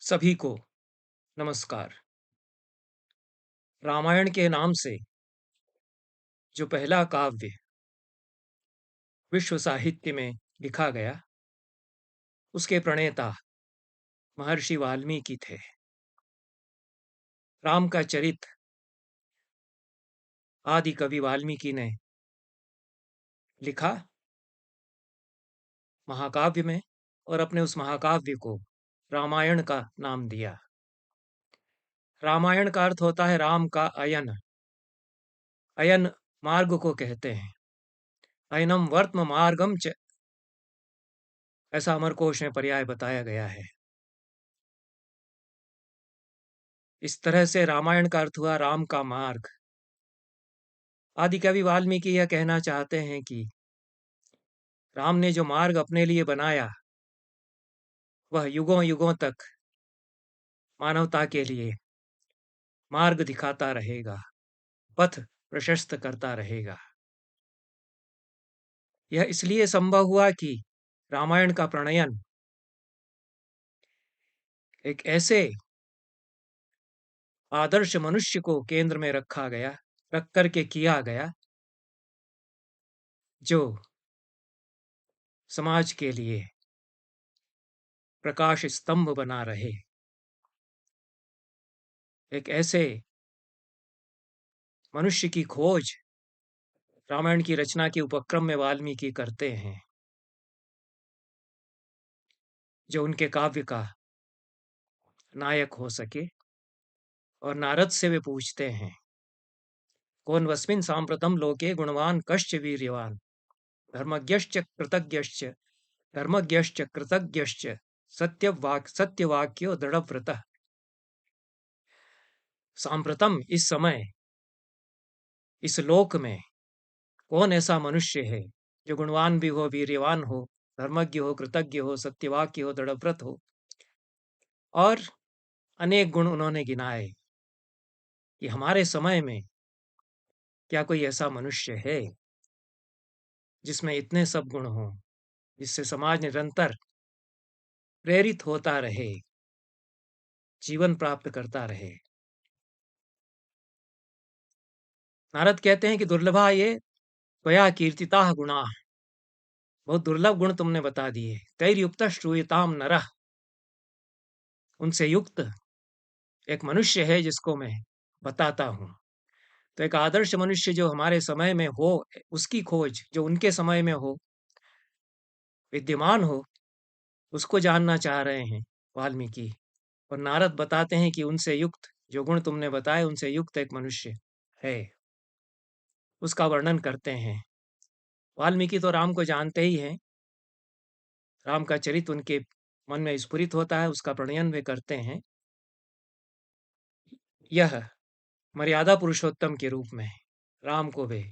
सभी को नमस्कार। रामायण के नाम से जो पहला काव्य विश्व साहित्य में लिखा गया, उसके प्रणेता महर्षि वाल्मीकि थे। राम का चरित आदि कवि वाल्मीकि ने लिखा महाकाव्य में और अपने उस महाकाव्य को रामायण का नाम दिया। रामायण का अर्थ होता है राम का अयन। अयन मार्ग को कहते हैं। अयनम वर्त्म मार्गम च, ऐसा अमरकोश में पर्याय बताया गया है। इस तरह से रामायण का अर्थ हुआ राम का मार्ग। आदि कवि वाल्मीकि यह कहना चाहते हैं कि राम ने जो मार्ग अपने लिए बनाया, वह युगों युगों तक मानवता के लिए मार्ग दिखाता रहेगा, पथ प्रशस्त करता रहेगा। यह इसलिए संभव हुआ कि रामायण का प्रणयन एक ऐसे आदर्श मनुष्य को केंद्र में रख करके किया गया, जो समाज के लिए प्रकाश स्तंभ बना रहे। एक ऐसे मनुष्य की खोज रामायण की रचना के उपक्रम में वाल्मीकि करते हैं, जो उनके काव्य का नायक हो सके। और नारद से वे पूछते हैं, कौन वस्मिन सांप्रतम लोके गुणवान कश्च वीर्यवान धर्मज्ञश्च कृतज्ञश्च धर्मज्ञश्च कृतज्ञश्च सत्यवाक्यो दृढ़व्रतः। सांप्रतम इस समय इस लोक में कौन ऐसा मनुष्य है जो गुणवान भी हो, वीर्यवान हो, धर्मज्ञ हो, कृतज्ञ हो, सत्यवाक्य हो, दृढ़व्रत हो। और अनेक गुण उन्होंने गिनाए कि हमारे समय में क्या कोई ऐसा मनुष्य है जिसमें इतने सब गुण हों, जिससे समाज निरंतर प्रेरित होता रहे, जीवन प्राप्त करता रहे। नारद कहते हैं कि दुर्लभा ये त्वया कीर्तिताः गुणाः, बहुत दुर्लभ गुण तुमने बता दिए। तैर्युक्त श्रूयताम नरः, उनसे युक्त एक मनुष्य है जिसको मैं बताता हूं। तो एक आदर्श मनुष्य जो हमारे समय में हो, उसकी खोज जो उनके समय में हो, विद्यमान हो, उसको जानना चाह रहे हैं वाल्मीकि। और नारद बताते हैं कि उनसे युक्त, जो गुण तुमने बताए उनसे युक्त एक मनुष्य है, उसका वर्णन करते हैं। वाल्मीकि तो राम को जानते ही हैं, राम का चरित्र उनके मन में स्फुरित होता है, उसका प्रणयन वे करते हैं। यह मर्यादा पुरुषोत्तम के रूप में राम को वे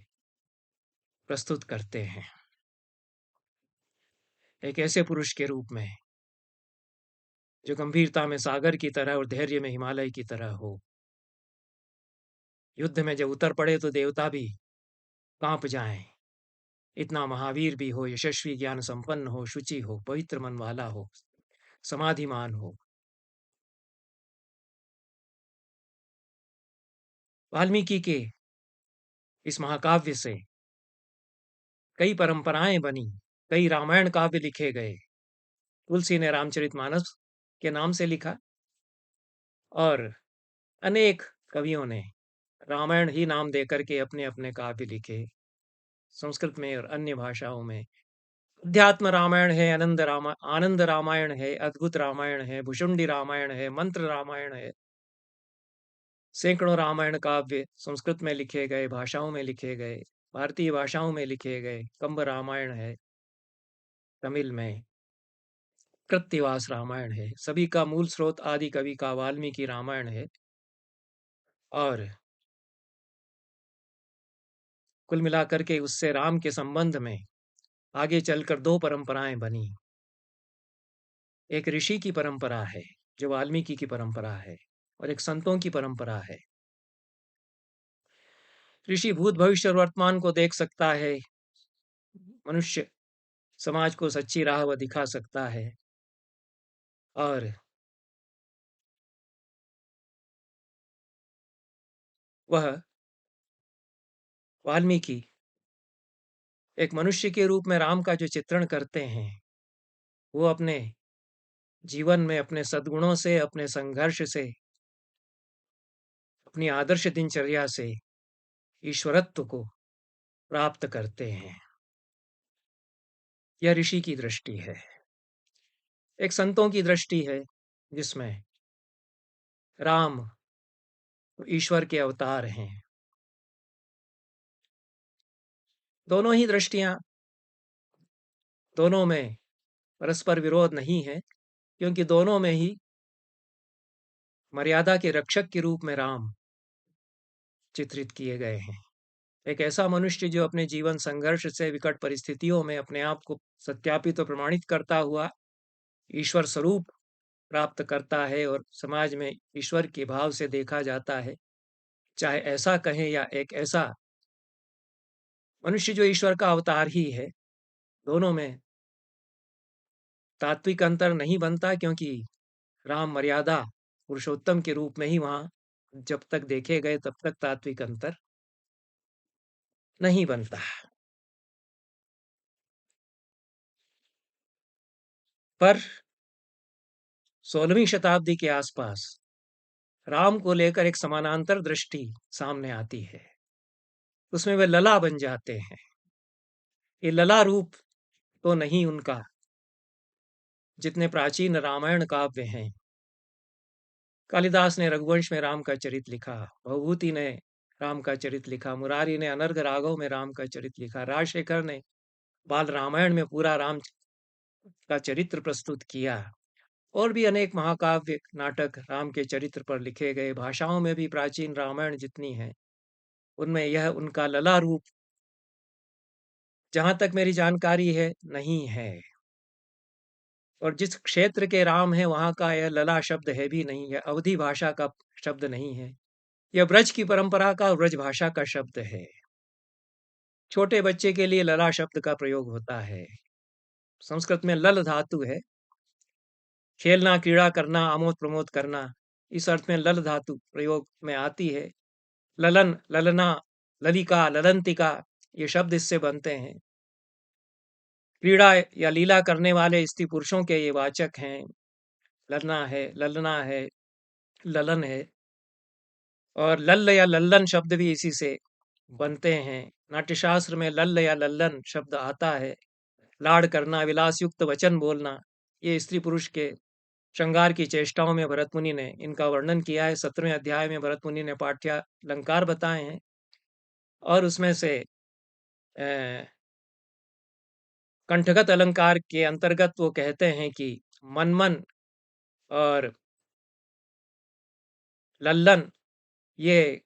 प्रस्तुत करते हैं, एक ऐसे पुरुष के रूप में जो गंभीरता में सागर की तरह और धैर्य में हिमालय की तरह हो। युद्ध में जब उतर पड़े तो देवता भी कांप जाएं। इतना महावीर भी हो, यशस्वी, ज्ञान संपन्न हो, शुचि हो, पवित्र मन वाला हो, समाधिमान हो। वाल्मीकि के इस महाकाव्य से कई परंपराएं बनी, कई रामायण काव्य लिखे गए। तुलसी ने रामचरितमानस के नाम से लिखा और अनेक कवियों ने रामायण ही नाम देकर के अपने अपने काव्य लिखे, संस्कृत में और अन्य भाषाओं में। अध्यात्म रामायण है, आनंद रामायण है, अद्भुत रामायण है, भुषुंडी रामायण है, मंत्र रामायण है। सैकड़ों रामायण काव्य संस्कृत में लिखे गए, भाषाओं में लिखे गए, भारतीय भाषाओं में लिखे गए। कंब रामायण है तमिल में, कृत्तिवास रामायण है। सभी का मूल स्रोत आदि कवि का वाल्मीकि रामायण है। और कुल मिलाकर के उससे राम के संबंध में आगे चलकर दो परंपराएं बनी। एक ऋषि की परंपरा है जो वाल्मीकि की परंपरा है, और एक संतों की परंपरा है। ऋषि भूत भविष्य और वर्तमान को देख सकता है, मनुष्य समाज को सच्ची राह वह दिखा सकता है। और वह वाल्मीकि एक मनुष्य के रूप में राम का जो चित्रण करते हैं, वो अपने जीवन में अपने सद्गुणों से, अपने संघर्ष से, अपनी आदर्श दिनचर्या से ईश्वरत्व को प्राप्त करते हैं। यह ऋषि की दृष्टि है। एक संतों की दृष्टि है जिसमें राम ईश्वर के अवतार हैं। दोनों ही दृष्टियां, दोनों में परस्पर विरोध नहीं है, क्योंकि दोनों में ही मर्यादा के रक्षक के रूप में राम चित्रित किए गए हैं। एक ऐसा मनुष्य जो अपने जीवन संघर्ष से विकट परिस्थितियों में अपने आप को सत्यापित और प्रमाणित करता हुआ ईश्वर स्वरूप प्राप्त करता है और समाज में ईश्वर के भाव से देखा जाता है। चाहे ऐसा कहें या एक ऐसा मनुष्य जो ईश्वर का अवतार ही है, दोनों में तात्विक अंतर नहीं बनता, क्योंकि राम मर्यादा पुरुषोत्तम के रूप में ही वहां जब तक देखे गए तब तक तात्विक अंतर नहीं बनता। पर 16वीं शताब्दी के आसपास राम को लेकर एक समानांतर दृष्टि सामने आती है। उसमें वे लला बन जाते हैं। ये लला रूप तो नहीं उनका जितने प्राचीन रामायण काव्य हैं। कालिदास ने रघुवंश में राम का चरित लिखा, भवभूति ने राम का चरित लिखा, मुरारी ने अनर्घ राघव में राम का चरित लिखा, राजशेखर ने बाल रामायण में पूरा राम का चरित्र प्रस्तुत किया, और भी अनेक महाकाव्य नाटक राम के चरित्र पर लिखे गए। भाषाओं में भी प्राचीन रामायण जितनी है उनमें यह उनका लला रूप जहां तक मेरी जानकारी है नहीं है। और जिस क्षेत्र के राम है वहां का यह लला शब्द है भी नहीं है, अवधी भाषा का शब्द नहीं है, यह ब्रज की परंपरा का ब्रज भाषा का शब्द है। छोटे बच्चे के लिए लला शब्द का प्रयोग होता है। संस्कृत में लल धातु है, खेलना, क्रीड़ा करना, आमोद प्रमोद करना, इस अर्थ में लल धातु प्रयोग में आती है। ललन, ललना, ललिका, ललंतिका, ये शब्द इससे बनते हैं। क्रीड़ा या लीला करने वाले स्त्री पुरुषों के ये वाचक हैं। ललना है, ललना है, ललन है, और लल्ल या लल्लन शब्द भी इसी से बनते हैं। नाट्यशास्त्र में लल्ल या लल्लन शब्द आता है। लाड़ करना, विलास युक्त वचन बोलना, ये स्त्री पुरुष के श्रृंगार की चेष्टाओं में भरत मुनि ने इनका वर्णन किया है। 17वें अध्याय में भरत मुनि ने पाठ्यालंकार बताए हैं, और उसमें से कंठगत अलंकार के अंतर्गत वो कहते हैं कि मनमन और लल्लन, ये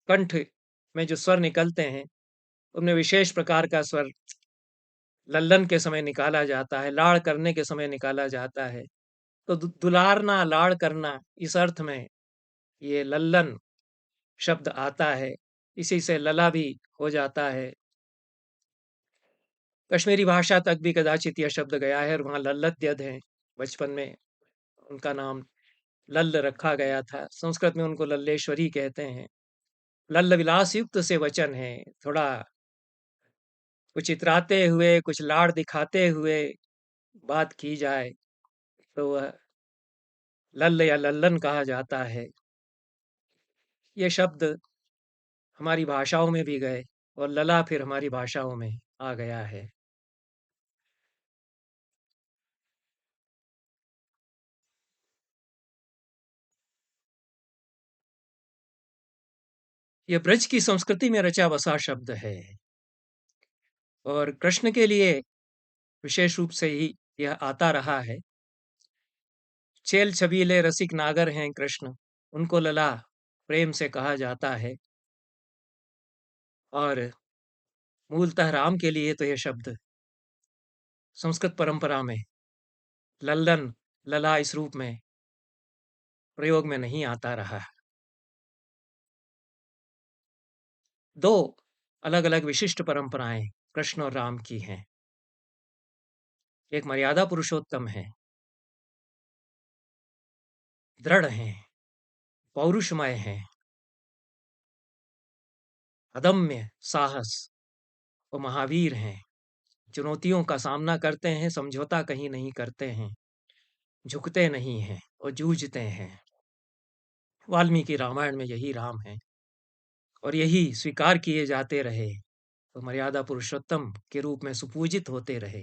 कंठ में जो स्वर निकलते हैं उनमें विशेष प्रकार का स्वर लल्लन के समय निकाला जाता है, लाड़ करने के समय निकाला जाता है। तो दुलारना, लाड़ करना, इस अर्थ में ये लल्लन शब्द आता है। इसी से लला भी हो जाता है। कश्मीरी भाषा तक भी कदाचित यह शब्द गया है, और वहाँ लल्लत्यद हैं। बचपन में उनका नाम लल्ल रखा गया था। संस्कृत में उनको लल्लेश्वरी कहते हैं। लल्ल विलास युक्त से वचन है, थोड़ा कुछ इतराते हुए, कुछ लाड़ दिखाते हुए बात की जाए तो वह लल्ल या लल्लन कहा जाता है। ये शब्द हमारी भाषाओं में भी गए, और लला फिर हमारी भाषाओं में आ गया है। यह ब्रज की संस्कृति में रचा बसा शब्द है, और कृष्ण के लिए विशेष रूप से ही यह आता रहा है। छेल छबीले रसिक नागर हैं कृष्ण, उनको लला प्रेम से कहा जाता है। और मूलतः राम के लिए तो यह शब्द संस्कृत परंपरा में लल्लन, लला इस रूप में प्रयोग में नहीं आता रहा। दो अलग अलग विशिष्ट परंपराएं कृष्ण और राम की हैं। एक मर्यादा पुरुषोत्तम है, दृढ़ हैं, पौरुषमय हैं, अदम्य साहस वो महावीर हैं। चुनौतियों का सामना करते हैं, समझौता कहीं नहीं करते हैं, झुकते नहीं हैं और जूझते हैं। वाल्मीकि रामायण में यही राम है और यही स्वीकार किए जाते रहे तो मर्यादा पुरुषोत्तम के रूप में सुपूजित होते रहे।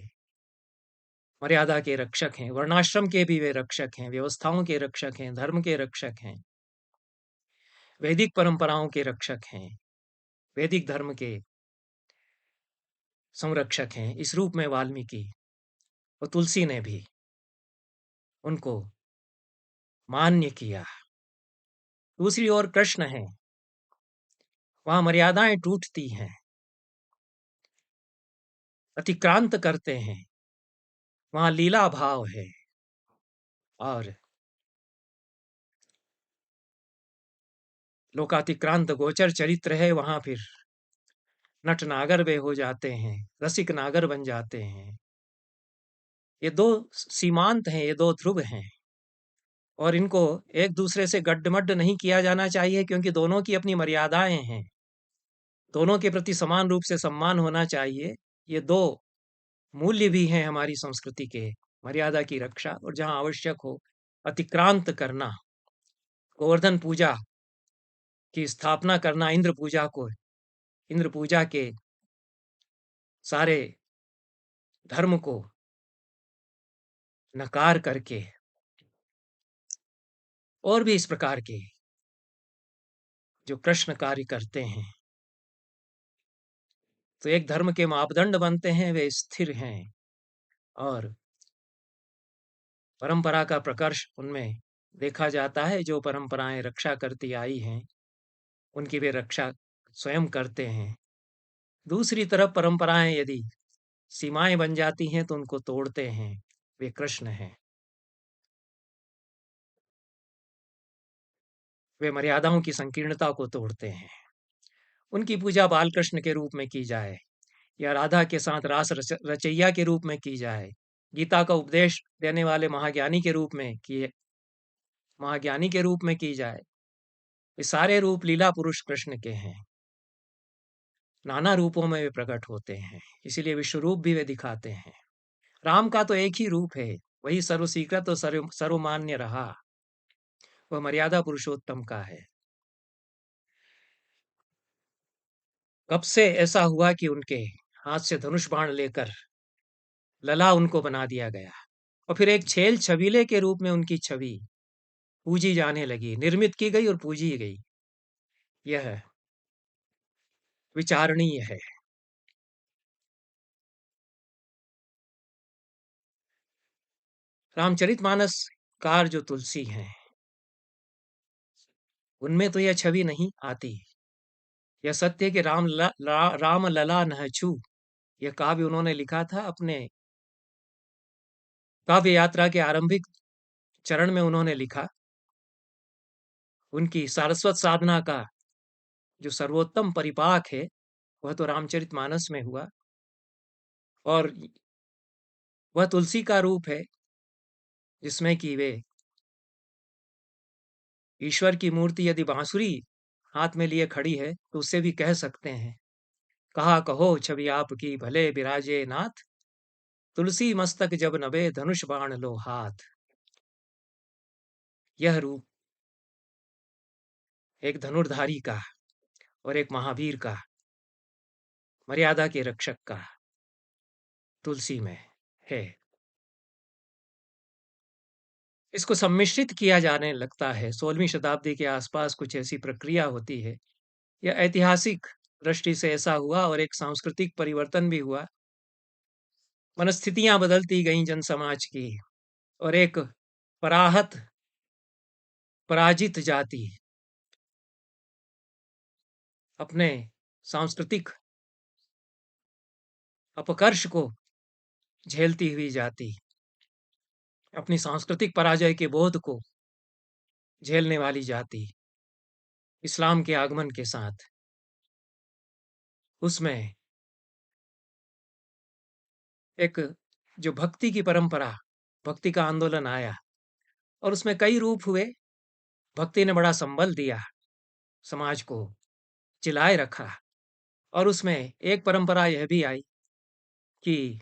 मर्यादा के रक्षक हैं, वर्णाश्रम के भी वे रक्षक हैं, व्यवस्थाओं के रक्षक हैं, धर्म के रक्षक हैं, वैदिक परंपराओं के रक्षक हैं, वैदिक धर्म के संरक्षक हैं। इस रूप में वाल्मीकि और तुलसी ने भी उनको मान्य किया। दूसरी ओर कृष्ण है, वहां मर्यादाएं टूटती हैं, अतिक्रांत करते हैं, वहां लीला भाव है और लोकातिक्रांत गोचर चरित्र है। वहां फिर नट नागर वे हो जाते हैं, रसिक नागर बन जाते हैं। ये दो सीमांत हैं, ये दो ध्रुव हैं और इनको एक दूसरे से गड्ढमड्ढ नहीं किया जाना चाहिए, क्योंकि दोनों की अपनी मर्यादाएं हैं, दोनों के प्रति समान रूप से सम्मान होना चाहिए। ये दो मूल्य भी हैं हमारी संस्कृति के, मर्यादा की रक्षा और जहां आवश्यक हो अतिक्रांत करना। गोवर्धन पूजा की स्थापना करना, इंद्र पूजा के सारे धर्म को नकार करके, और भी इस प्रकार के जो कृष्ण कार्य करते हैं, तो एक धर्म के मापदंड बनते हैं, वे स्थिर हैं और परंपरा का प्रकर्ष उनमें देखा जाता है। जो परंपराएं रक्षा करती आई हैं उनकी वे रक्षा स्वयं करते हैं। दूसरी तरफ परंपराएं यदि सीमाएं बन जाती हैं तो उनको तोड़ते हैं, वे कृष्ण हैं। वे मर्यादाओं की संकीर्णता को तोड़ते हैं। उनकी पूजा बालकृष्ण के रूप में की जाए या राधा के साथ रचैया के रूप में की जाए, गीता का उपदेश देने वाले महाज्ञानी के रूप में की जाए, ये सारे रूप लीला पुरुष कृष्ण के हैं। नाना रूपों में वे प्रकट होते हैं, इसीलिए विश्व रूप भी वे दिखाते हैं। राम का तो एक ही रूप है, वही सर्वस्वीकृत और सर्वमान्य रहा, वह मर्यादा पुरुषोत्तम का है। कब से ऐसा हुआ कि उनके हाथ से धनुष बाण लेकर लला उनको बना दिया गया और फिर एक छेल छबीले के रूप में उनकी छवि पूजी जाने लगी, निर्मित की गई और पूजी गई। यह विचारणीय है। रामचरितमानस कार जो तुलसी हैं, उनमें तो यह छवि नहीं आती। यह सत्य है कि राम लला न छू, यह काव्य उन्होंने लिखा था अपने काव्य यात्रा के आरंभिक चरण में उन्होंने लिखा। उनकी सारस्वत साधना का जो सर्वोत्तम परिपाक है वह तो रामचरितमानस में हुआ और वह तुलसी का रूप है जिसमें कि वे ईश्वर की मूर्ति यदि बांसुरी हाथ में लिए खड़ी है तो उससे भी कह सकते हैं, कहा कहो छवि आपकी भले विराजे नाथ, तुलसी मस्तक जब नभे धनुष बाण लो हाथ। यह रूप एक धनुर्धारी का और एक महावीर का, मर्यादा के रक्षक का तुलसी में है। इसको सम्मिश्रित किया जाने लगता है। 16वीं शताब्दी के आसपास कुछ ऐसी प्रक्रिया होती है। यह ऐतिहासिक दृष्टि से ऐसा हुआ और एक सांस्कृतिक परिवर्तन भी हुआ। मनस्थितियां बदलती गईं जन समाज की और एक पराहत पराजित जाति अपने सांस्कृतिक अपकर्ष को झेलती हुई जाति, अपनी सांस्कृतिक पराजय के बोध को झेलने वाली जाति इस्लाम के आगमन के साथ उसमें एक जो भक्ति की परंपरा, भक्ति का आंदोलन आया और उसमें कई रूप हुए। भक्ति ने बड़ा संबल दिया, समाज को चिलाए रखा और उसमें एक परंपरा यह भी आई कि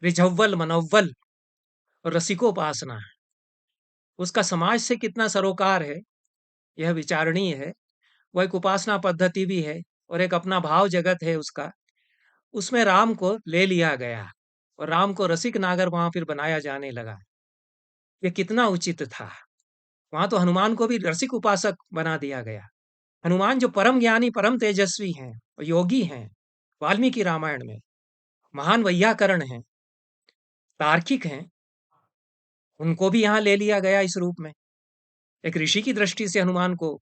रिझव्वल मनव्वल और रसिकोपासना उसका समाज से कितना सरोकार है, यह विचारणीय है। वह एक उपासना पद्धति भी है और एक अपना भाव जगत है उसका। उसमें राम को ले लिया गया और राम को रसिक नागर वहां फिर बनाया जाने लगा। ये कितना उचित था। वहां तो हनुमान को भी रसिक उपासक बना दिया गया। हनुमान जो परम ज्ञानी परम तेजस्वी हैं और योगी हैं, वाल्मीकि रामायण में महान वैयाकरण हैं, तार्किक हैं, उनको भी यहाँ ले लिया गया इस रूप में। एक ऋषि की दृष्टि से हनुमान को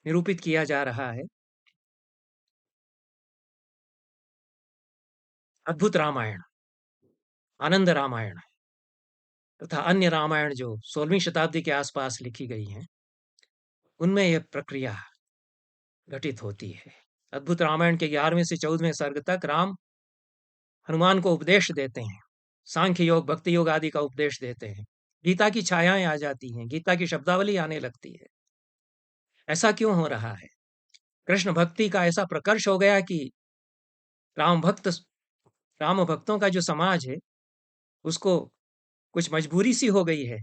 निरूपित किया जा रहा है। अद्भुत रामायण, आनंद रामायण तथा अन्य रामायण जो 16वीं शताब्दी के आसपास लिखी गई हैं, उनमें यह प्रक्रिया घटित होती है। अद्भुत रामायण के 11वें से 14वें सर्ग तक राम हनुमान को उपदेश देते हैं, सांख्य योग, भक्ति योग आदि का उपदेश देते हैं। गीता की छायाएं आ जाती हैं, गीता की शब्दावली आने लगती है। ऐसा क्यों हो रहा है? कृष्ण भक्ति का ऐसा प्रकर्ष हो गया कि राम भक्त राम भक्तों का जो समाज है, उसको कुछ मजबूरी सी हो गई है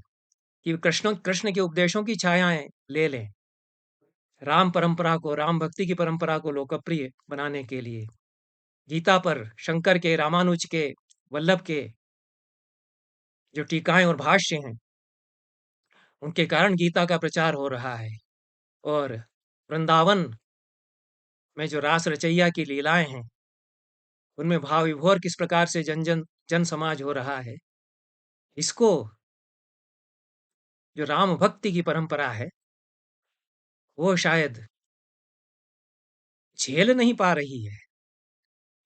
कि कृष्ण कृष्ण के उपदेशों की छायाएं ले लें। राम परंपरा को, राम भक्ति की परंपरा को लोकप्रिय बनाने के लिए गीता पर शंकर के, रामानुज के, वल्लभ के जो टीकाएं और भाष्य हैं, उनके कारण गीता का प्रचार हो रहा है। और वृंदावन में जो रास रचैया की लीलाएं हैं, उनमें भाव विभोर किस प्रकार से जन समाज हो रहा है, इसको जो राम भक्ति की परंपरा है, वो शायद झेल नहीं पा रही है।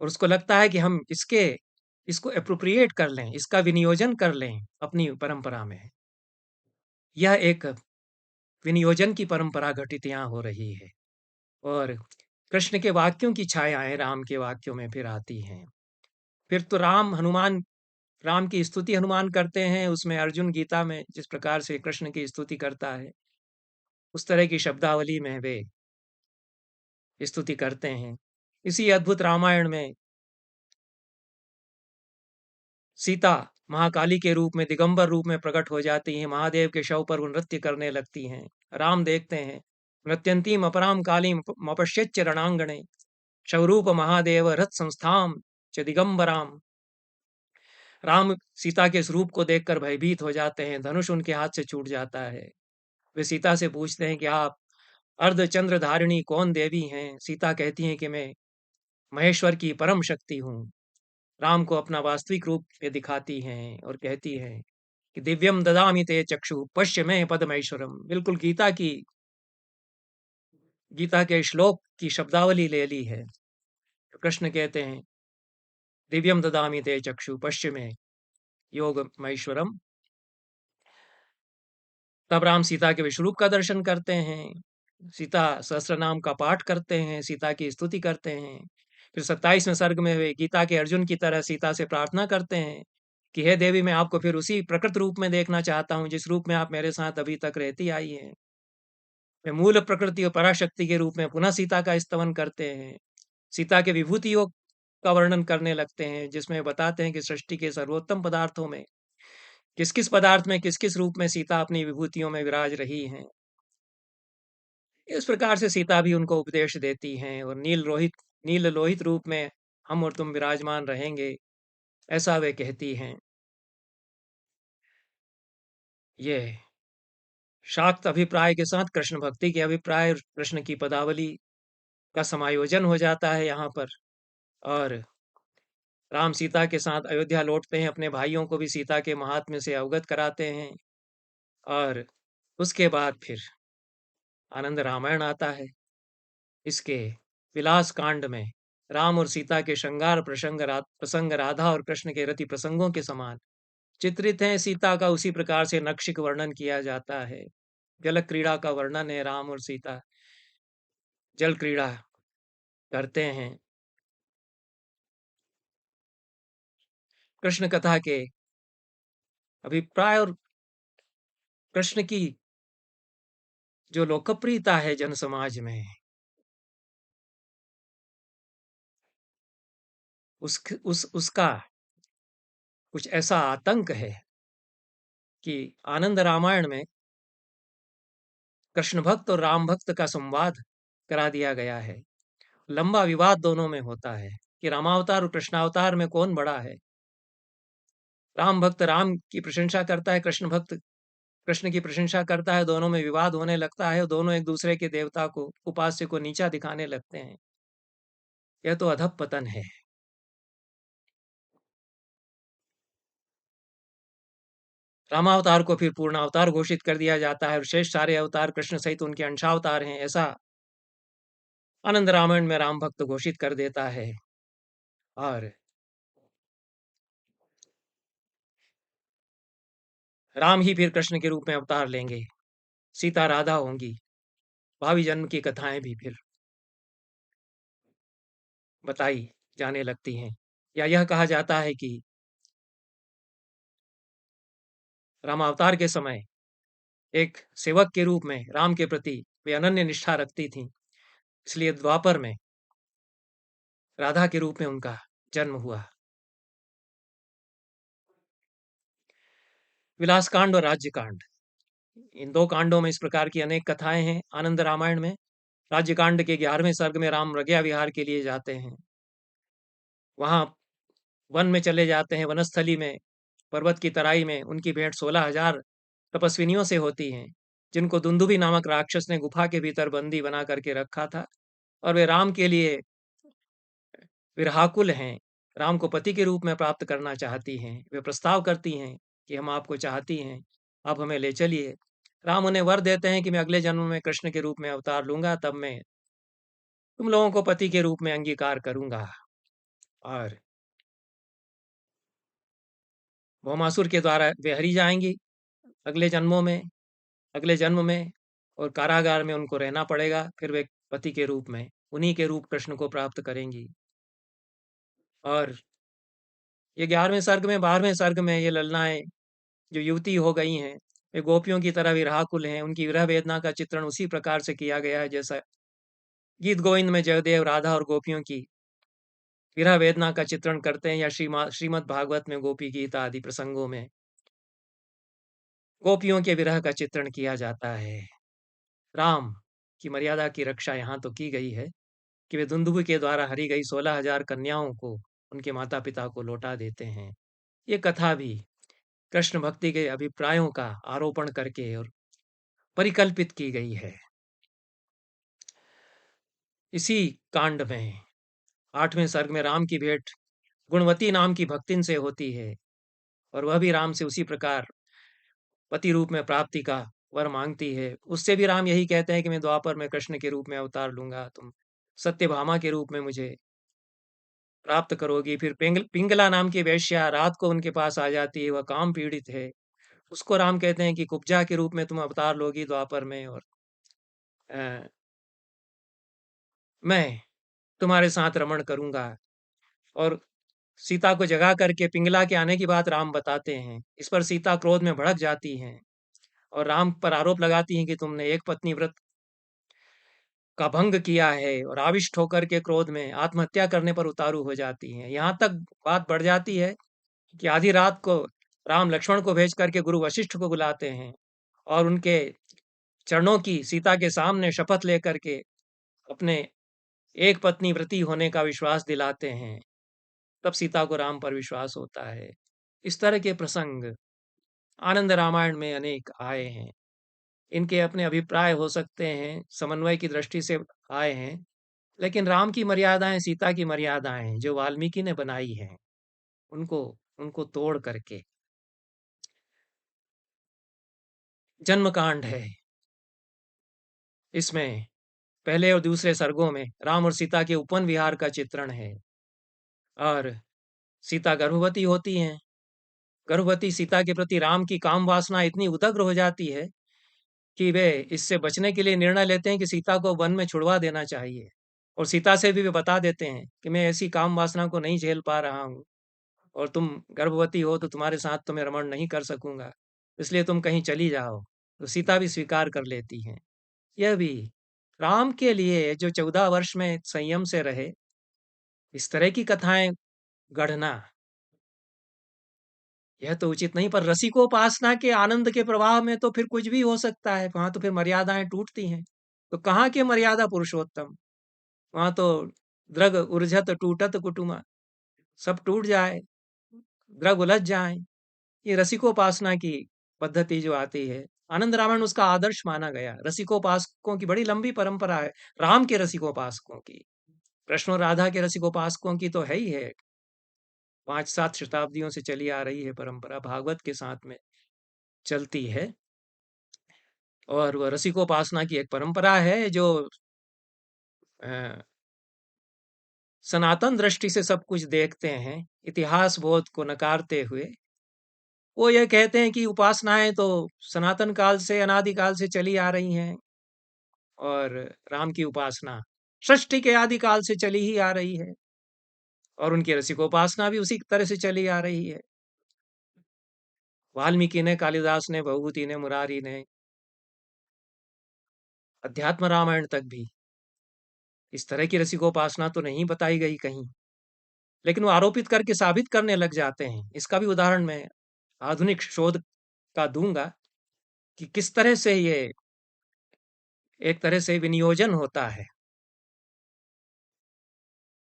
और उसको लगता है कि हम इसको एप्रोप्रिएट कर लें, इसका विनियोजन कर लें अपनी परंपरा में। यह एक विनियोजन की परंपरा घटित यहाँ हो रही है। और कृष्ण के वाक्यों की छायाएं राम के वाक्यों में फिर आती हैं। फिर तो राम की स्तुति हनुमान करते हैं। उसमें अर्जुन गीता में जिस प्रकार से कृष्ण की स्तुति करता है, उस तरह की शब्दावली में वे स्तुति करते हैं। इसी अद्भुत रामायण में सीता महाकाली के रूप में, दिगंबर रूप में प्रकट हो जाती हैं। महादेव के शव पर वो नृत्य करने लगती हैं। राम देखते हैं, नृत्यंतीम अपराम कालीम मपश्यच्च रणांगणे शवरूप महादेव रथ संस्थाम च दिगंबराम। राम सीता के इस रूप को देखकर भयभीत हो जाते हैं। धनुष उनके हाथ से छूट जाता है। वे सीता से पूछते हैं कि आप अर्धचंद्र धारिणी कौन देवी हैं? सीता कहती हैं कि मैं महेश्वर की परम शक्ति हूँ। राम को अपना वास्तविक रूप ये दिखाती हैं और कहती हैं कि दिव्यम ददामि ते चक्षु पश्य में पदमैश्वरम। बिल्कुल गीता के श्लोक की शब्दावली ले ली है। तो कृष्ण कहते हैं दिव्यम ददामि ते चक्षु पश्य में योग महेश्वरम। तब राम सीता के विश्वरूप का दर्शन करते हैं, सीता सहस्त्र नाम का पाठ करते हैं, सीता की स्तुति करते हैं। फिर 27वें सर्ग में वे गीता के अर्जुन की तरह सीता से प्रार्थना करते हैं कि हे देवी, मैं आपको फिर उसी प्रकृत रूप में देखना चाहता हूँ जिस रूप में आप मेरे साथ अभी तक रहती आई हैं। वे मूल प्रकृति और पराशक्ति के रूप में पुनः सीता का स्तवन करते हैं। सीता के विभूति योग का वर्णन करने लगते हैं, जिसमें बताते हैं कि सृष्टि के सर्वोत्तम पदार्थों में किस किस पदार्थ में किस किस रूप में सीता अपनी विभूतियों में विराज रही हैं। इस प्रकार से सीता भी उनको उपदेश देती हैं और नील लोहित रूप में हम और तुम विराजमान रहेंगे, ऐसा वे कहती हैं। ये शाक्त अभिप्राय के साथ कृष्ण भक्ति के अभिप्राय और कृष्ण की पदावली का समायोजन हो जाता है यहाँ पर। और राम सीता के साथ अयोध्या लौटते हैं, अपने भाइयों को भी सीता के महात्म्य से अवगत कराते हैं। और उसके बाद फिर आनंद रामायण आता है। इसके विलास कांड में राम और सीता के श्रृंगार प्रसंग राधा और कृष्ण के रति प्रसंगों के समान चित्रित हैं। सीता का उसी प्रकार से नक्षिक वर्णन किया जाता है। जल क्रीड़ा का वर्णन है, राम और सीता जल क्रीड़ा करते हैं। कृष्ण कथा के अभिप्राय और कृष्ण की जो लोकप्रियता है जन समाज में, उसका कुछ ऐसा आतंक है कि आनंद रामायण में कृष्ण भक्त और राम भक्त का संवाद करा दिया गया है। लंबा विवाद दोनों में होता है कि रामावतार और कृष्णावतार में कौन बड़ा है। राम भक्त राम की प्रशंसा करता है, कृष्ण भक्त कृष्ण की प्रशंसा करता है, दोनों में विवाद होने लगता है और दोनों एक दूसरे के देवता को, उपास्य को नीचा दिखाने लगते हैं। यह तो अधःपतन है। रामावतार को फिर पूर्णावतार घोषित कर दिया जाता है और शेष सारे अवतार कृष्ण सहित उनके अंशावतार हैं, ऐसा आनंद रामायण में राम भक्त घोषित कर देता है। और राम ही फिर कृष्ण के रूप में अवतार लेंगे, सीता राधा होंगी, भावी जन्म की कथाएं भी फिर बताई जाने लगती हैं। या यह कहा जाता है कि रामावतार के समय एक सेवक के रूप में राम के प्रति वे अनन्य निष्ठा रखती थीं, इसलिए द्वापर में राधा के रूप में उनका जन्म हुआ। विलास कांड और राज्य कांड, इन दो कांडों में इस प्रकार की अनेक कथाएं हैं। आनंद रामायण में राज्य कांड के 11वें सर्ग में राम प्रज्ञा विहार के लिए जाते हैं, वहां वन में चले जाते हैं। वनस्थली में, पर्वत की तराई में उनकी भेंट 16,000 तपस्विनियों से होती हैं, जिनको दुंदुभि नामक राक्षस ने गुफा के भीतर बंदी बना करके रखा था। और वे राम के लिए विरहाकुल हैं, राम को पति के रूप में प्राप्त करना चाहती हैं। वे प्रस्ताव करती हैं कि हम आपको चाहती हैं, आप हमें ले चलिए। राम उन्हें वर देते हैं कि मैं अगले जन्म में कृष्ण के रूप में अवतार लूंगा, तब मैं तुम लोगों को पति के रूप में अंगीकार करूंगा। और भौमासुर के द्वारा वे हरी जाएंगी अगले जन्मों में, अगले जन्म में, और कारागार में उनको रहना पड़ेगा। फिर वे पति के रूप में, उन्हीं के रूप कृष्ण को प्राप्त करेंगी। और ये 11वें सर्ग में, 12वें सर्ग में ये ललनाएं जो युवती हो गई हैं, वे गोपियों की तरह विरहाकुल हैं। उनकी विरह वेदना का चित्रण उसी प्रकार से किया गया है जैसा गीत गोविंद में जयदेव राधा और गोपियों की विरह वेदना का चित्रण करते हैं, या श्रीमद् भागवत में गोपी गीता आदि प्रसंगों में गोपियों के विरह का चित्रण किया जाता है। राम की मर्यादा की रक्षा यहाँ तो की गई है कि वे दुंदुभि के द्वारा हरी गई 16,000 कन्याओं को उनके माता पिता को लौटा देते हैं। ये कथा भी कृष्ण भक्ति के अभिप्रायों का आरोपण करके और परिकल्पित की गई है। इसी कांड में 8वें सर्ग में राम की भेंट गुणवती नाम की भक्तिन से होती है, और वह भी राम से उसी प्रकार पति रूप में प्राप्ति का वर मांगती है। उससे भी राम यही कहते हैं कि मैं द्वापर में कृष्ण के रूप में अवतार लूंगा, तुम सत्यभामा के रूप में मुझे प्राप्त करोगी। फिर पिंगला नाम की वेश्या रात को उनके पास आ जाती है, वह काम पीड़ित है। उसको राम कहते हैं कि कुब्जा के रूप में तुम अवतार लोगी द्वापर में, और अ, मैं तुम्हारे साथ रमण करूंगा। और सीता को जगा करके पिंगला के आने की बात राम बताते हैं। इस पर सीता क्रोध में भड़क जाती हैं और राम पर आरोप लगाती हैं कि तुमने एक पत्नी व्रत का भंग किया है, और आविष्ट होकर के क्रोध में आत्महत्या करने पर उतारू हो जाती हैं। यहाँ तक बात बढ़ जाती है कि आधी रात को राम लक्ष्मण को भेज करके गुरु वशिष्ठ को बुलाते हैं और उनके चरणों की सीता के सामने शपथ लेकर के अपने एक पत्नी व्रती होने का विश्वास दिलाते हैं। तब सीता को राम पर विश्वास होता है। इस तरह के प्रसंग आनंद रामायण में अनेक आए हैं। इनके अपने अभिप्राय हो सकते हैं, समन्वय की दृष्टि से आए हैं, लेकिन राम की मर्यादाएं, सीता की मर्यादाएं जो वाल्मीकि ने बनाई हैं, उनको उनको तोड़ करके जन्म कांड है। इसमें पहले और दूसरे सर्गों में राम और सीता के उपवन विहार का चित्रण है, और सीता गर्भवती होती हैं। गर्भवती सीता के प्रति राम की काम वासना इतनी उदग्र हो जाती है कि वे इससे बचने के लिए निर्णय लेते हैं कि सीता को वन में छुड़वा देना चाहिए। और सीता से भी वे बता देते हैं कि मैं ऐसी काम वासना को नहीं झेल पा रहा हूँ, और तुम गर्भवती हो तो तुम्हारे साथ तो मैं रमण नहीं कर सकूंगा, इसलिए तुम कहीं चली जाओ। तो सीता भी स्वीकार कर लेती हैं। यह भी राम के लिए, जो 14 वर्ष में संयम से रहे, इस तरह की कथाएं गढ़ना, यह तो उचित नहीं। पर रसिकोपासना के आनंद के प्रवाह में तो फिर कुछ भी हो सकता है, वहाँ तो फिर मर्यादाएँ टूटती हैं। तो कहाँ के मर्यादा पुरुषोत्तम? वहाँ तो द्रग ऊर्जत टूटत कुटुमा, सब टूट जाए, द्रग उलझ जाएँ। ये रसिकोपासना की पद्धति जो आती है, आनंद रामायण उसका आदर्श माना गया। रसिकोपासकों की बड़ी लंबी परंपरा है, राम के रसिकोपासकों की। कृष्ण और राधा के रसिकोपासकों की तो है ही है। 5-7 शताब्दियों से चली आ रही है परंपरा, भागवत के साथ में चलती है। और वह रसिकोपासना की एक परंपरा है जो अ, सनातन दृष्टि से सब कुछ देखते हैं, इतिहास बोध को नकारते हुए। वो ये कहते हैं कि उपासनाएं तो सनातन काल से, अनादि काल से चली आ रही हैं, और राम की उपासना सृष्टि के आदि काल से चली ही आ रही है, और उनकी रसिकोपासना भी उसी तरह से चली आ रही है। वाल्मीकि ने, कालिदास ने, भवभूति ने, मुरारी ने, अध्यात्म रामायण तक भी इस तरह की रसिकोपासना तो नहीं बताई गई कहीं। लेकिन वो आरोपित करके साबित करने लग जाते हैं। इसका भी उदाहरण मैं आधुनिक शोध का दूंगा कि किस तरह से ये एक तरह से विनियोजन होता है।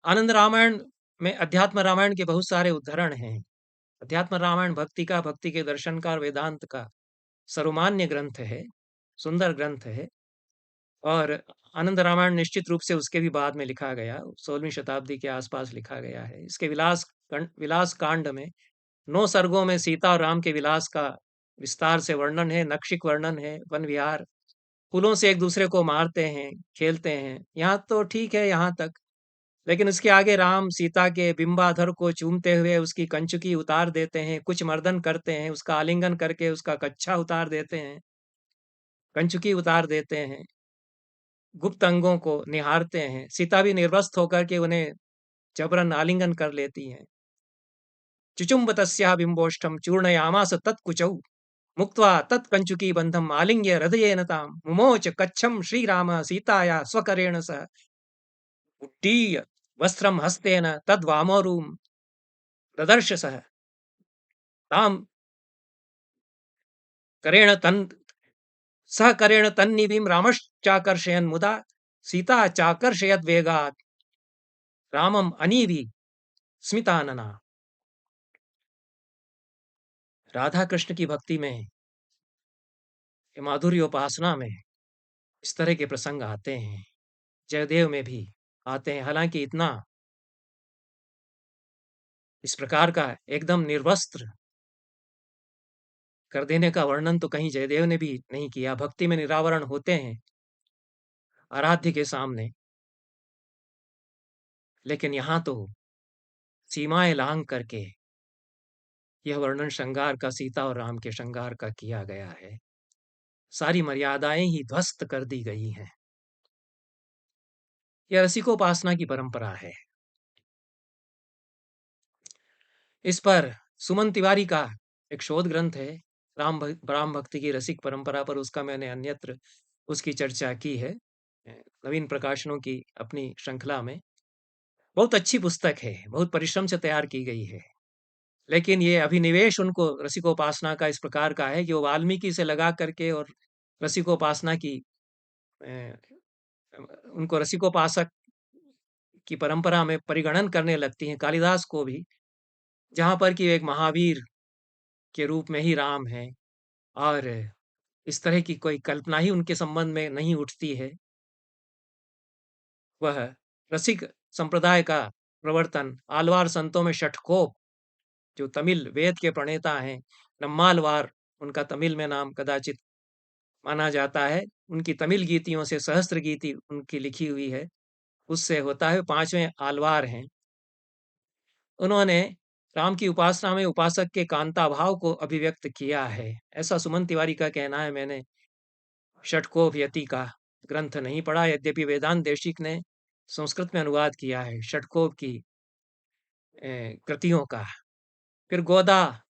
आनंद रामायण में अध्यात्म रामायण के बहुत सारे उदाहरण हैं। अध्यात्म रामायण भक्ति का, भक्ति के दर्शन का और वेदांत का सर्वमान्य ग्रंथ है, सुंदर ग्रंथ है। और आनंद रामायण निश्चित रूप से उसके भी बाद में लिखा गया, 16वीं शताब्दी के आसपास लिखा गया है। इसके विलास कांड में 9 सर्गों में सीता और राम के विलास का विस्तार से वर्णन है, नक्षिक वर्णन है, वन विहार, फूलों से एक दूसरे को मारते हैं, खेलते हैं। यहाँ तो ठीक है यहाँ तक, लेकिन उसके आगे राम सीता के बिंबाधर को चूमते हुए उसकी कंचुकी उतार देते हैं, कुछ मर्दन करते हैं, उसका आलिंगन करके उसका कच्छा उतार देते हैं, कंचुकी उतार देते हैं, गुप्त अंगों को निहारते हैं। सीता भी निर्वस्त्र होकर के उन्हें जबरन आलिंगन कर लेती हैं। चुचुम्ब तस्या बिंबोष्ठम चूर्णयामास तत्कुचौ मुक्त्वा तत्कंचुकी बंधम आलिंग्य हृदयेन ताम मुमोच कच्छम श्रीराम सीताया स्वकरेण सह उड्डीय वस्त्रम हस्तेन तद्वामोरूम ददर्श सह ताम करेण तन् सह करेण तन्निधिम रामश्चाकर्षयन् मुदा सीता चाकर्षयद् वेगात् रामम अनीवि स्मितानना। राधा कृष्ण की भक्ति में, माधुर्य उपासना में इस तरह के प्रसंग आते हैं। जयदेव में भी आते हैं। हालांकि इतना इस प्रकार का एकदम निर्वस्त्र कर देने का वर्णन तो कहीं जयदेव ने भी नहीं किया। भक्ति में निरावरण होते हैं आराध्य के सामने, लेकिन यहाँ तो सीमाएं लांघ करके यह वर्णन श्रृंगार का, सीता और राम के श्रृंगार का किया गया है। सारी मर्यादाएं ही ध्वस्त कर दी गई हैं। यह रसिकोपासना की परंपरा है। इस पर सुमन तिवारी का एक शोध ग्रंथ है, राम भक्ति की रसिक परंपरा पर। उसका मैंने अन्यत्र उसकी चर्चा की है, नवीन प्रकाशनों की अपनी श्रृंखला में। बहुत अच्छी पुस्तक है, बहुत परिश्रम से तैयार की गई है। लेकिन ये अभिनिवेश उनको रसिकोपासना का इस प्रकार का है कि वो वाल्मीकि से लगा करके और रसिकोपासना की उनको रसिकोपासक की परंपरा में परिगणन करने लगती हैं, कालिदास को भी, जहाँ पर कि एक महावीर के रूप में ही राम है, और इस तरह की कोई कल्पना ही उनके संबंध में नहीं उठती है। वह रसिक संप्रदाय का प्रवर्तन आलवार संतों में षटकोप, जो तमिल वेद के प्रणेता हैं, नम्मालवार उनका तमिल में नाम कदाचित माना जाता है। उनकी तमिल गीतियों से सहस्त्र गीति उनकी लिखी हुई है, उससे होता है। 5वें आलवार हैं। उन्होंने राम की उपासना में उपासक के कांता भाव को अभिव्यक्त किया है, ऐसा सुमन तिवारी का कहना है। मैंने षटकोप यति का ग्रंथ नहीं पढ़ा, यद्यपि वेदांत देशिक ने संस्कृत में अनुवाद किया है षटकोप की कृतियों का। फिर गोदा,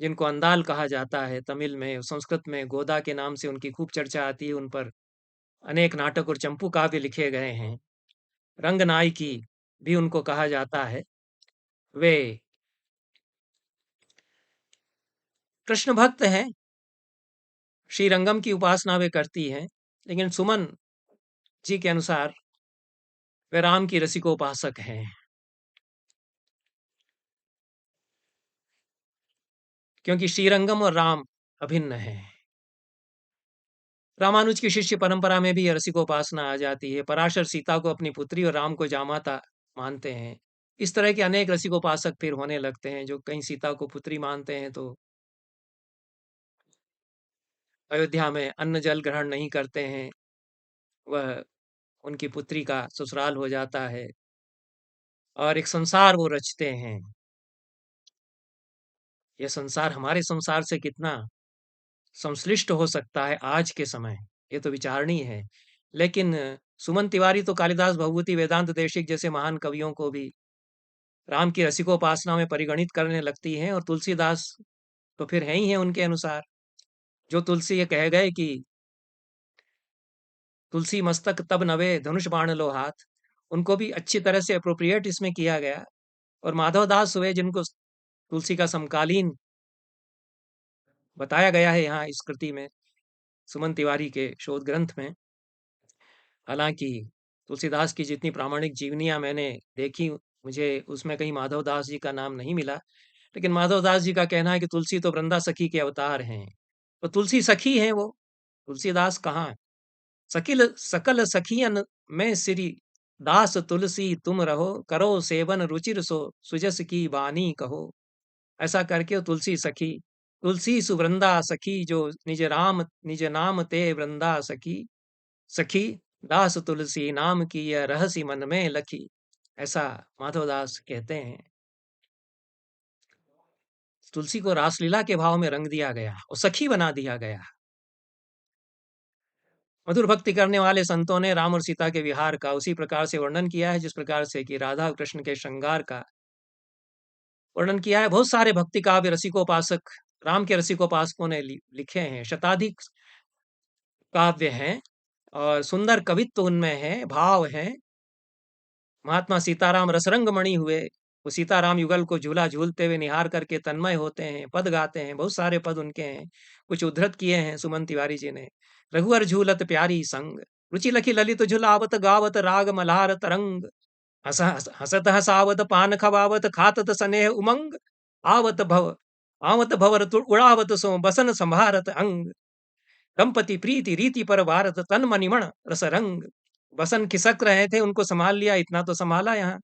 जिनको अंदाल कहा जाता है तमिल में, संस्कृत में गोदा के नाम से उनकी खूब चर्चा आती है। उन पर अनेक नाटक और चंपू काव्य लिखे गए हैं। रंगनायकी भी उनको कहा जाता है। वे कृष्ण भक्त हैं, श्रीरंगम की उपासना वे करती हैं, लेकिन सुमन जी के अनुसार वे राम की रसिकोपासक हैं, क्योंकि श्रीरंगम और राम अभिन्न हैं। रामानुज की शिष्य परंपरा में भी यह रसिकोपासना आ जाती है। पराशर सीता को अपनी पुत्री और राम को जामाता मानते हैं। इस तरह के अनेक रसिकोपासक फिर होने लगते हैं, जो कहीं सीता को पुत्री मानते हैं तो अयोध्या में अन्न जल ग्रहण नहीं करते हैं, वह उनकी पुत्री का ससुराल हो जाता है और एक संसार वो रचते हैं। यह संसार हमारे संसार से कितना संश्लिष्ट हो सकता है आज के समय, ये तो विचारणीय है। लेकिन सुमन तिवारी तो कालिदास, भवभूति, वेदांत देशिक जैसे महान कवियों को भी राम की रसिकोपासना में परिगणित करने लगती हैं, और तुलसीदास तो फिर हैं ही हैं उनके अनुसार। जो तुलसी ये कह गए कि तुलसी मस्तक तब नवे धनुष बाण लो हाथ, उनको भी अच्छी तरह से अप्रोप्रिएट इसमें किया गया। और माधव दास हुए जिनको तुलसी का समकालीन बताया गया है यहाँ इस कृति में, सुमन तिवारी के शोध ग्रंथ में। हालांकि तुलसीदास की जितनी प्रामाणिक जीवनियां मैंने देखी, मुझे उसमें कहीं माधव दास जी का नाम नहीं मिला। लेकिन माधव दास जी का कहना है कि तुलसी तो वृंदा सखी के अवतार हैं, तो तुलसी सखी हैं वो, तुलसीदास कहाँ। सकिल सकल सखियन में श्री दास तुलसी तुम रहो, करो सेवन रुचिर सो सुजस की बानी कहो। ऐसा करके वो तुलसी सखी, तुलसी सुवृंदा सखी, जो निज राम निज नाम ते वृंदा सखी, सखी दास तुलसी नाम की यह रहसी मन में लखी। ऐसा माधवदास कहते हैं। तुलसी को रासलीला के भाव में रंग दिया गया और सखी बना दिया गया। मधुर भक्ति करने वाले संतों ने राम और सीता के विहार का उसी प्रकार से वर्णन किया है जिस प्रकार से कि राधा कृष्ण के श्रृंगार का वर्णन किया है। बहुत सारे भक्ति काव्य रसिकोपासक, राम के रसिकोपासकों ने लिखे हैं, शताधिक काव्य हैं और सुंदर कवित्व उनमें है, भाव है। महात्मा सीताराम रसरंग मणि हुए, वो सीताराम युगल को झूला झूलते हुए निहार करके तन्मय होते हैं, पद गाते हैं, बहुत सारे पद उनके हैं। कुछ उद्धृत किए हैं सुमन तिवारी जी ने। रघुवर झूलत प्यारी संग, रुचि लखी ललित झुलावत गावत राग मल्हार तरंग, हसत हसावत पान खवावत खातत स्नेह उमंग, आवत भवर उड़ावत सो बसन संभारत अंग, दंपति प्रीति रीति पर भारत तन मनिमण रस रंग। बसन खिसक रहे थे, उनको संभाल लिया, इतना तो संभाला। यहाँ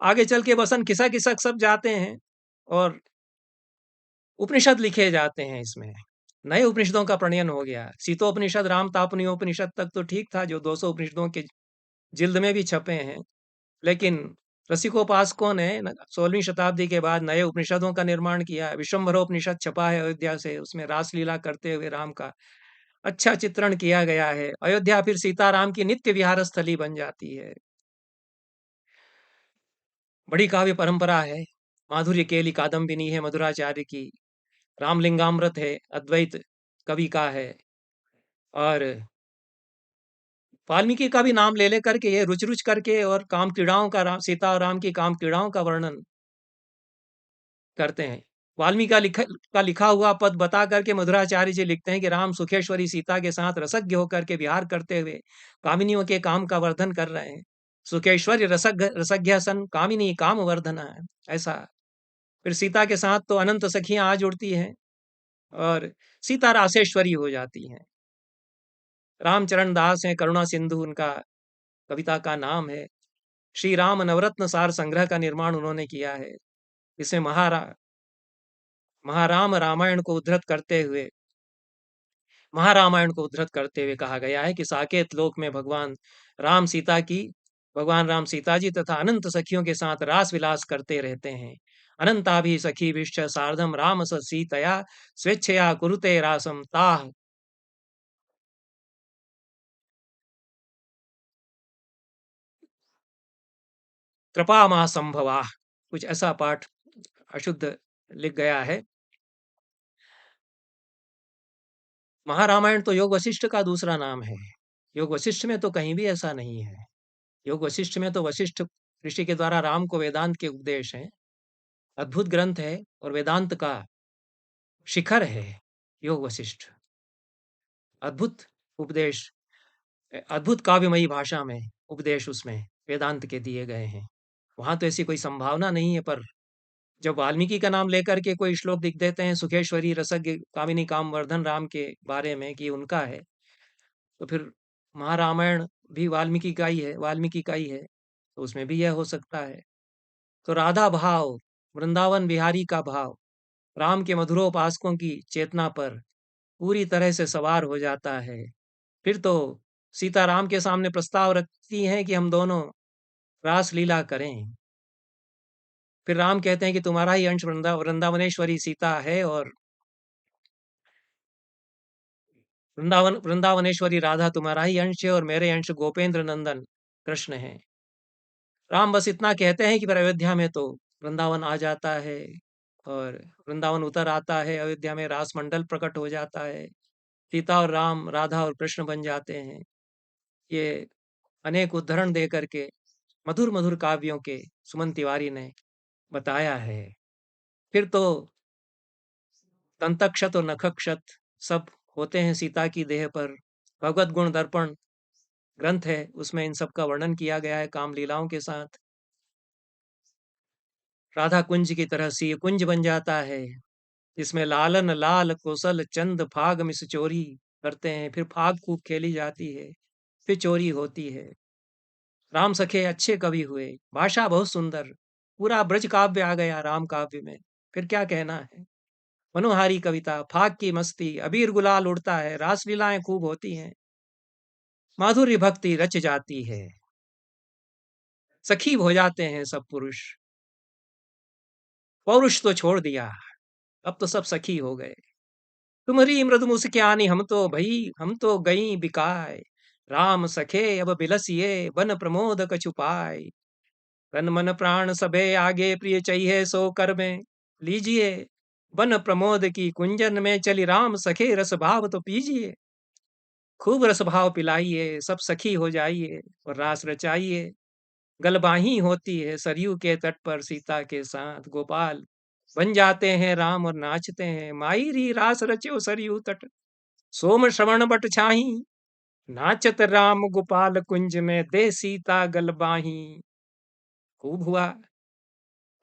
आगे चल के बसन खिसक खिसक सब जाते हैं और उपनिषद लिखे जाते हैं इसमें। नए उपनिषदों का प्रणयन हो गया। सीतोपनिषद, राम तापनीयोपनिषद तक तो ठीक था, जो 200 उपनिषदों के जिल्द में भी छपे हैं। लेकिन रसिकोपासकों ने 16वीं शताब्दी के बाद नए उपनिषदों का निर्माण किया। विश्वम्भरोपनिषद छपा है अयोध्या से, उसमें रासलीला करते हुए राम का अच्छा चित्रण किया गया है। अयोध्या फिर सीताराम की नित्य विहार स्थली बन जाती है। बड़ी काव्य परंपरा है। माधुर्य केली कादम्बिनी है मधुराचार्य की, रामलिंगामृत है अद्वैत कवि का है, और वाल्मीकि का भी नाम ले लेकर के ये रुच रुच करके और काम क्रीड़ाओं का, राम सीता और राम की काम क्रीड़ाओं का वर्णन करते हैं। वाल्मीकि का लिखा हुआ पद बता करके मधुराचार्य जी लिखते हैं कि राम सुखेश्वरी सीता के साथ रसज्ञ होकर के विहार करते हुए कामिनियों के काम का वर्धन कर रहे हैं। सुखेश्वरी रसज्ञ सन कामिनी काम वर्धना है, ऐसा। फिर सीता के साथ तो अनंत सखियां आ जुड़ती हैं और सीता रासेश्वरी हो जाती हैं। रामचरण दास हैं, करुणा सिंधु उनका कविता का नाम है। श्री राम नवरत्न सार संग्रह का निर्माण उन्होंने किया है। इसमें महाराम रामायण को उद्धृत करते हुए, महारामायण को उद्धृत करते हुए कहा गया है कि साकेत लोक में भगवान राम सीता जी तथा अनंत सखियों के साथ रास विलास करते रहते हैं। अनंता भी सखी विश्च सार्धम राम स सीतया स्वेच्छया कुरुते रासम ताह कृपा मा संभवा। कुछ ऐसा पाठ अशुद्ध लिख गया है। महारामायण तो योग वशिष्ठ का दूसरा नाम है। योग वशिष्ठ में तो कहीं भी ऐसा नहीं है। योग वशिष्ठ में तो वशिष्ठ ऋषि के द्वारा राम को वेदांत के उपदेश हैं। अद्भुत ग्रंथ है और वेदांत का शिखर है योग वशिष्ठ। अद्भुत उपदेश, अद्भुत काव्यमयी भाषा में उपदेश उसमें वेदांत के दिए गए हैं। वहाँ तो ऐसी कोई संभावना नहीं है, पर जब वाल्मीकि का नाम लेकर के कोई श्लोक लिख देते हैं सुखेश्वरी रसज्ञ कामिनी कामवर्धन राम के बारे में कि उनका है, तो फिर महारामायण भी वाल्मीकि का ही है, तो उसमें भी यह हो सकता है। तो राधा भाव, वृंदावन बिहारी का भाव, राम के मधुरोपासकों की चेतना पर पूरी तरह से सवार हो जाता है। फिर तो सीता राम के सामने प्रस्ताव रखती हैं कि हम दोनों रास लीला करें। फिर राम कहते हैं कि तुम्हारा ही अंश वृंदावनेश्वरी सीता है और वृंदावनेश्वरी राधा तुम्हारा ही अंश है और मेरे अंश गोपेंद्र नंदन कृष्ण हैं। राम बस इतना कहते हैं कि फिर अयोध्या में तो वृंदावन आ जाता है और वृंदावन उतर आता है, अयोध्या में रास मंडल प्रकट हो जाता है, सीता और राम, राधा और कृष्ण बन जाते हैं। ये अनेक उद्धरण दे करके मधुर मधुर काव्यों के सुमन तिवारी ने बताया है। फिर तो दंतक्षत और नखक्षत सब होते हैं सीता की देह पर। भगवत गुण दर्पण ग्रंथ है, उसमें इन सब का वर्णन किया गया है काम लीलाओं के साथ। राधा कुंज की तरह सी कुंज बन जाता है, जिसमें लालन लाल कौशल चंद फाग मिस चोरी करते हैं। फिर फाग खूब खेली जाती है, फिर चोरी होती है। राम सखे अच्छे कवि हुए, भाषा बहुत सुंदर, पूरा ब्रज काव्य आ गया राम काव्य में। फिर क्या कहना है। मनोहारी कविता, फाग की मस्ती, अबीर गुलाल उड़ता है, रासलीलाएं खूब होती हैं, माधुर्य भक्ति रच जाती है, सखी हो जाते हैं सब पुरुष। पौरुष तो छोड़ दिया, अब तो सब सखी हो गए। तुम्हारी मृदु मुस्कानी हम तो गई बिकाय, राम सखे अब बिलसिए बन प्रमोद कछु पाय। तन मन प्राण सबे आगे प्रिय चाहिए सो कर में लीजिए, बन प्रमोद की कुंजन में चली राम सखे रस भाव तो पीजिए। खूब रस भाव पिलाइए, सब सखी हो जाइए और रास रचाइए। गलबाही होती है सरयू के तट पर सीता के साथ गोपाल बन जाते हैं राम और नाचते हैं। माई री रास रचो सरयू तट, सोम श्रवण बट छाही, नाचत राम गोपाल कुंज में दे सीता गलबाही। खूब हुआ।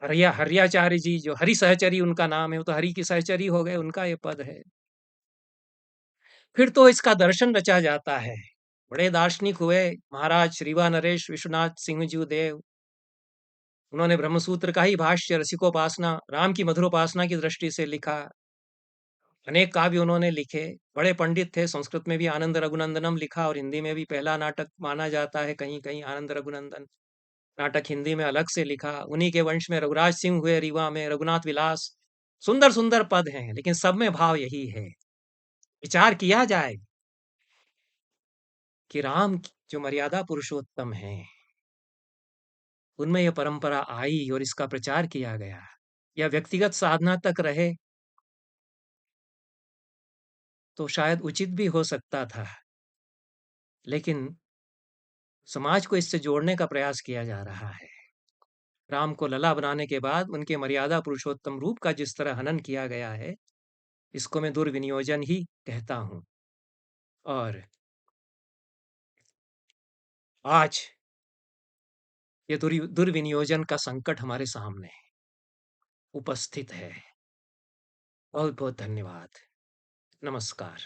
हरियाचार्य जी जो हरि सहचरी उनका नाम है, वो तो हरि की सहचरी हो गए, उनका ये पद है। फिर तो इसका दर्शन रचा जाता है। बड़े दार्शनिक हुए महाराज श्रीवा नरेश विश्वनाथ सिंह जी देव। उन्होंने ब्रह्मसूत्र का ही भाष्य रसिकोपासना, राम की मधुरोपासना की दृष्टि से लिखा। अनेक काव्य उन्होंने लिखे, बड़े पंडित थे। संस्कृत में भी आनंद रघुनंदनम लिखा और हिंदी में भी पहला नाटक माना जाता है कहीं कहीं आनंद रघुनंदन। नाटक हिंदी में अलग से लिखा। उन्हीं के वंश में रघुराज सिंह हुए रीवा में, रघुनाथ विलास। सुंदर सुंदर पद हैं, लेकिन सब में भाव यही है। विचार किया जाए कि राम जो मर्यादा पुरुषोत्तम है, उनमें यह परंपरा आई और इसका प्रचार किया गया। या व्यक्तिगत साधना तक रहे तो शायद उचित भी हो सकता था, लेकिन समाज को इससे जोड़ने का प्रयास किया जा रहा है। राम को लला बनाने के बाद उनके मर्यादा पुरुषोत्तम रूप का जिस तरह हनन किया गया है, इसको मैं दुर्विनियोजन ही कहता हूं। और आज ये दुर्विनियोजन का संकट हमारे सामने उपस्थित है। बहुत बहुत धन्यवाद। नमस्कार।